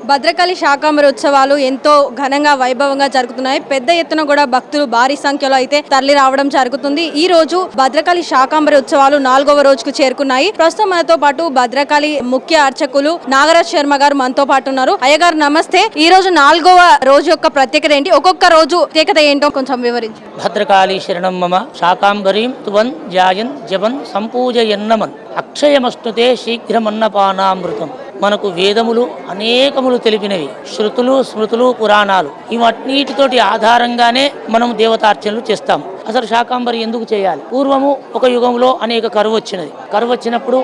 భద్రకాళి శాకాంబరి ఉత్సవాలు ఎంతో ఘనంగా వైభవంగా జరుగుతున్నాయి. పెద్ద ఎత్తున కూడా భక్తులు భారీ సంఖ్యలో అయితే తరలి రావడం జరుగుతుంది. ఈ రోజు భద్రకాళి శాకాంబరి ఉత్సవాలు 4వ రోజుకు చేరుకున్నాయి. ప్రస్తుతం మనతో పాటు భద్రకాళి ముఖ్య అర్చకులు నాగరాజ్ శర్మ గారు మనతో పాటు ఉన్నారు. అయ్యగారు నమస్తే. ఈ రోజు 4వ రోజు యొక్క ప్రత్యేకత ఏంటి, ఒక్కొక్క రోజు ప్రత్యేకత ఏంటో కొంచెం వివరించండి. భద్రకాళి శరణం మమ శాకాంబరీం తువన్ జాయన్ జపన్ సంపూజయన్నమన్ అక్షయమస్తుతే శీఘ్రమన్నపానామృతం. మనకు వేదములు అనేకములు తెలిపినవి, శృతులు స్మృతులు పురాణాలు ఇవన్నిటితోటి ఆధారంగానే మనం దేవతార్చనలు చేస్తాం. అసలు శాకాంబరి ఎందుకు చేయాలి? పూర్వము ఒక యుగంలో అనేక కరువు వచ్చినప్పుడు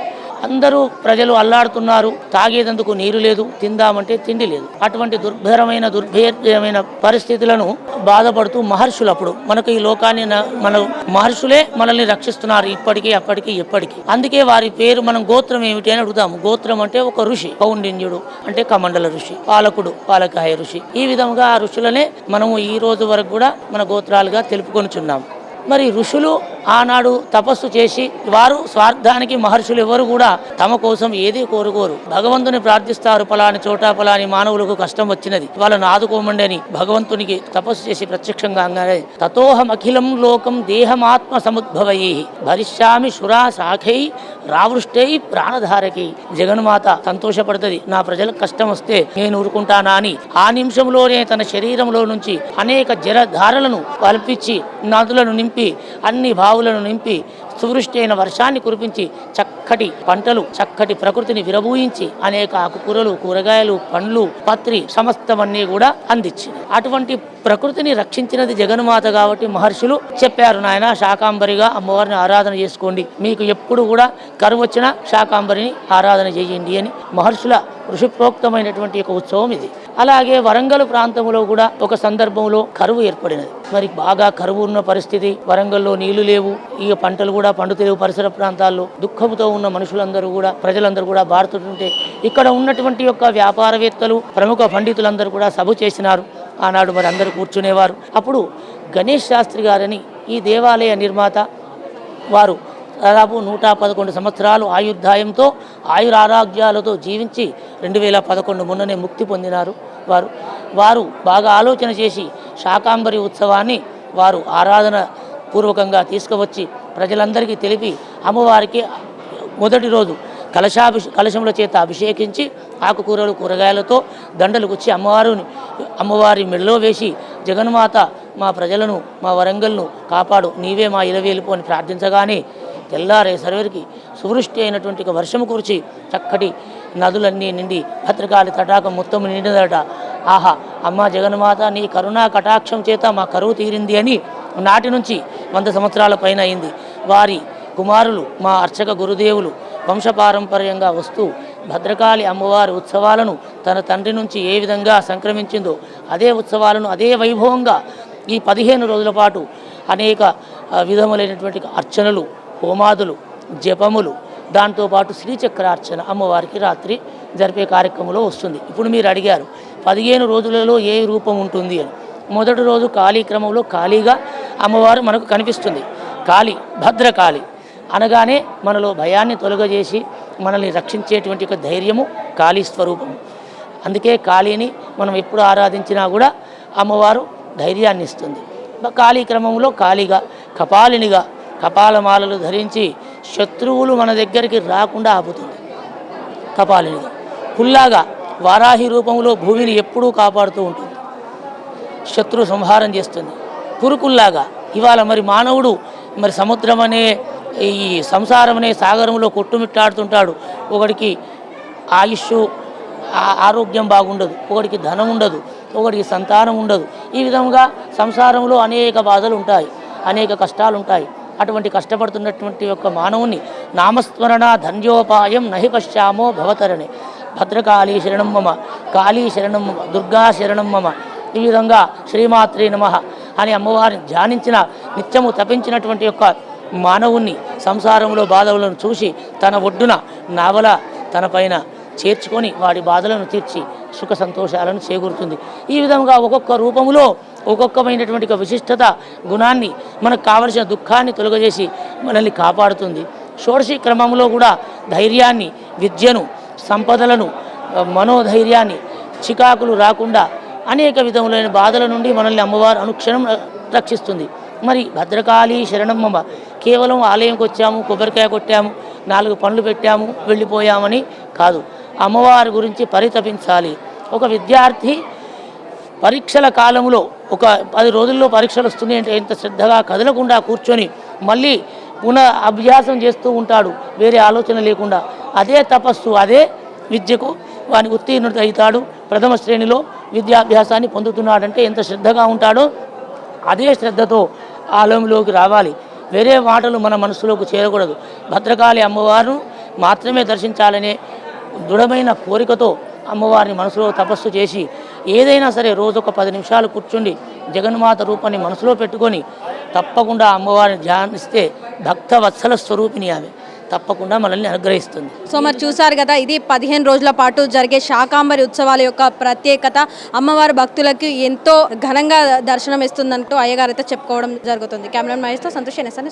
అందరూ ప్రజలు అల్లాడుతున్నారు. తాగేదందుకు నీరు లేదు, తిందామంటే తిండి లేదు. అటువంటి దుర్భేద్యమైన పరిస్థితులను బాధపడుతూ మహర్షులు, అప్పుడు మనకు ఈ లోకాన్ని మన మహర్షులే మనల్ని రక్షిస్తున్నారు ఇప్పటికీ అప్పటికి ఎప్పటికీ. అందుకే వారి పేరు మనం గోత్రం ఏమిటి అని అడుగుతాము. గోత్రం అంటే ఒక ఋషి, కౌండిన్యుడు అంటే కమండల ఋషి, పాలకుడు పాలకాయ ఋషి. ఈ విధంగా ఆ ఋషులనే మనము ఈ రోజు వరకు కూడా మన గోత్రాలుగా తెలుపుకొనుచున్నాము. మరి ఋషులు ఆనాడు తపస్సు చేసి వారు స్వార్థానికి, మహర్షులు ఎవరు కూడా తమ కోసం ఏది కోరుకోరు. భగవంతుని ప్రార్థిస్తారు. పలాని చోట పలాని మానవులకు కష్టం వచ్చినది, వాళ్ళని ఆదుకోమండి అని భగవంతునికి తపస్సు చేసి ప్రత్యక్షంగా తతోహం అఖిలం లోకం దేహమాత్మ సముద్భవై భరిష్యామి శురా శాఖై రావృష్టై ప్రాణధారకి. జగన్మాత సంతోషపడుతుంది, నా ప్రజలకు కష్టం వస్తే నేను ఊరుకుంటానా అని. ఆ నిమిషంలోనే తన శరీరంలో నుంచి అనేక జలధారలను కల్పించి, నదులను నింపి, అన్ని బావులను నింపి, సువృష్టి అయిన వర్షాన్ని కురిపించి, చక్కటి పంటలు, చక్కటి ప్రకృతిని విరబూయించి, అనేక ఆకుకూరలు, కూరగాయలు, పండ్లు, పత్రి సమస్తమన్నీ కూడా అందించింది. అటువంటి ప్రకృతిని రక్షించినది జగన్మాత కాబట్టి మహర్షులు చెప్పారు, నాయన శాకాంబరిగా అమ్మవారిని ఆరాధన చేసుకోండి, మీకు ఎప్పుడు కూడా కరువు వచ్చినా శాకాంబరిని ఆరాధన చేయండి అని మహర్షుల ఋషిప్రోక్తమైనటువంటి ఒక ఉత్సవం ఇది. అలాగే వరంగల్ ప్రాంతంలో కూడా ఒక సందర్భంలో కరువు ఏర్పడినది. మరి బాగా కరువు ఉన్న పరిస్థితి, వరంగల్లో నీళ్లు లేవు, ఈ పంటలు కూడా పండుతలేవు. పరిసర ప్రాంతాల్లో దుఃఖంతో ఉన్న ప్రజలందరూ కూడా బారుతుంటే ఇక్కడ ఉన్నటువంటి యొక్క వ్యాపారవేత్తలు, ప్రముఖ పండితులందరూ కూడా సభ చేసినారు. ఆనాడు మరి అందరూ కూర్చునేవారు. అప్పుడు గణేష్ శాస్త్రి గారని ఈ దేవాలయ నిర్మాత, వారు దాదాపు 111 సంవత్సరాలు ఆయుర్దాయంతో ఆయురారోగ్యాలతో జీవించి 2011 మొన్ననే ముక్తి పొందినారు. వారు బాగా ఆలోచన చేసి శాకాంబరి ఉత్సవాన్ని వారు ఆరాధన పూర్వకంగా తీసుకువచ్చి ప్రజలందరికీ తెలిపి, అమ్మవారికి మొదటి రోజు కలశముల చేత అభిషేకించి, ఆకుకూరలు కూరగాయలతో దండలు గుచ్చి అమ్మవారి మెడలో వేసి, జగన్మాత మా ప్రజలను, మా వరంగల్ను కాపాడు, నీవే మా ఇలవేలుపు అని ప్రార్థించగానే తెల్లారేసరికి సువృష్టి అయినటువంటి వర్షము కురిచి చక్కటి నదులన్నీ నిండి భద్రకాళి తటాకం మొత్తం నిండినదట. ఆహా, అమ్మ జగన్మాత నీ కరుణా కటాక్షం చేత మా కరువు తీరింది అని నాటి నుంచి 100 సంవత్సరాల పైన అయింది. వారి కుమారులు, మా అర్చక గురుదేవులు వంశపారంపర్యంగా వస్తూ భద్రకాళి అమ్మవారి ఉత్సవాలను తన తండ్రి నుంచి ఏ విధంగా సంక్రమించిందో అదే ఉత్సవాలను అదే వైభవంగా ఈ 15 రోజుల పాటు అనేక విధములైనటువంటి అర్చనలు, హోమాదులు, జపములు, దాంతోపాటు శ్రీచక్రార్చన అమ్మవారికి రాత్రి జరిపే కార్యక్రమంలో వస్తుంది. ఇప్పుడు మీరు అడిగారు 15 రోజులలో ఏ రూపం ఉంటుంది అని. మొదటి రోజు కాళీ క్రమంలో కాళీగా అమ్మవారు మనకు కనిపిస్తుంది. కాళీ, భద్రకాళి అనగానే మనలో భయాన్ని తొలగజేసి మనల్ని రక్షించేటువంటి ఒక ధైర్యము కాళీ స్వరూపము. అందుకే కాళీని మనం ఎప్పుడు ఆరాధించినా కూడా అమ్మవారు ధైర్యాన్ని ఇస్తుంది. కాళీ క్రమంలో కాళీగా, కపాలినిగా, కపాలమాలలు ధరించి శత్రువులు మన దగ్గరికి రాకుండా ఆపుతుంది. కపాలినిగా, కుల్లాగా వారాహి రూపంలో భూమిని ఎప్పుడూ కాపాడుతూ ఉంటుంది, శత్రు సంహారం చేస్తుంది. పురుకుల్లాగా ఇవాళ మరి మానవుడు మరి సముద్రం అనే ఈ సంసారం అనే సాగరంలో కొట్టుమిట్టాడుతుంటాడు. ఒకడికి ఆయుష్ ఆరోగ్యం బాగుండదు, ఒకడికి ధనం ఉండదు, ఒకడికి సంతానం ఉండదు. ఈ విధంగా సంసారంలో అనేక బాధలు ఉంటాయి, అనేక కష్టాలు ఉంటాయి. అటువంటి కష్టపడుతున్నటువంటి యొక్క మానవుని నామస్మరణ ధన్యోపాయం నహి పశ్చామో భవతరణి. భద్రకాళీ శరణం మమ, కాళీ శరణం మమ, దుర్గా శరణం మమ, ఈ విధంగా శ్రీమాత్రే నమః అని అమ్మవారిని ధ్యానించిన, నిత్యము తపించినటువంటి యొక్క మానవుణ్ణి సంసారంలో బాధలను చూసి తన ఒడ్డున నావల తన పైన చేర్చుకొని వాడి బాధలను తీర్చి సుఖ సంతోషాలను చేకూరుతుంది. ఈ విధంగా ఒక్కొక్క రూపములో ఒక్కొక్కమైనటువంటి విశిష్టత గుణాన్ని, మనకు కావలసిన దుఃఖాన్ని తొలగజేసి మనల్ని కాపాడుతుంది. షోడశి క్రమంలో కూడా ధైర్యాన్ని, విద్యను, సంపదలను, మనోధైర్యాన్ని, చికాకులు రాకుండా అనేక విధములైన బాధల నుండి మనల్ని అమ్మవారు అనుక్షణం రక్షిస్తుంది. మరి భద్రకాళి శరణమ్మ కేవలం ఆలయంకి వచ్చాము, కొబ్బరికాయ కొట్టాము, 4 పండ్లు పెట్టాము, వెళ్ళిపోయామని కాదు. అమ్మవారి గురించి పరితపించాలి. ఒక విద్యార్థి పరీక్షల కాలంలో ఒక 10 రోజుల్లో పరీక్షలు వస్తున్నాయి అంటే ఎంత శ్రద్ధగా కదలకుండా కూర్చొని మళ్ళీ అభ్యాసం చేస్తూ ఉంటాడు, వేరే ఆలోచన లేకుండా. అదే తపస్సు, అదే విద్యకు వాని ఉత్తీర్ణుడు అవుతాడు. ప్రథమ శ్రేణిలో విద్యాభ్యాసాన్ని పొందుతున్నాడంటే ఎంత శ్రద్ధగా ఉంటాడో అదే శ్రద్ధతో ఆలయంలోకి రావాలి. వేరే మాటలు మన మనసులోకి చేరకూడదు. భద్రకాళి అమ్మవారు మాత్రమే దర్శించాలనే దృఢమైన కోరికతో అమ్మవారిని మనసులో తపస్సు చేసి ఏదైనా సరే రోజు ఒక 10 నిమిషాలు కూర్చుండి జగన్మాత రూపాన్ని మనసులో పెట్టుకొని తప్పకుండా అమ్మవారిని ధ్యానిస్తే భక్త వత్సల స్వరూపిణి ఆమె తప్పకుండా మనల్ని అనుగ్రహిస్తుంది. సో మరి చూసారు కదా, ఇది 15 రోజుల పాటు జరిగే శాకాంబరి ఉత్సవాల యొక్క ప్రత్యేకత. అమ్మవారి భక్తులకు ఎంతో ఘనంగా దర్శనం ఇస్తుందంటూ అయ్యగారు అయితే చెప్పుకోవడం జరుగుతుంది. కెమెరామెన్ మహేష్తో సంతోష్, NSN.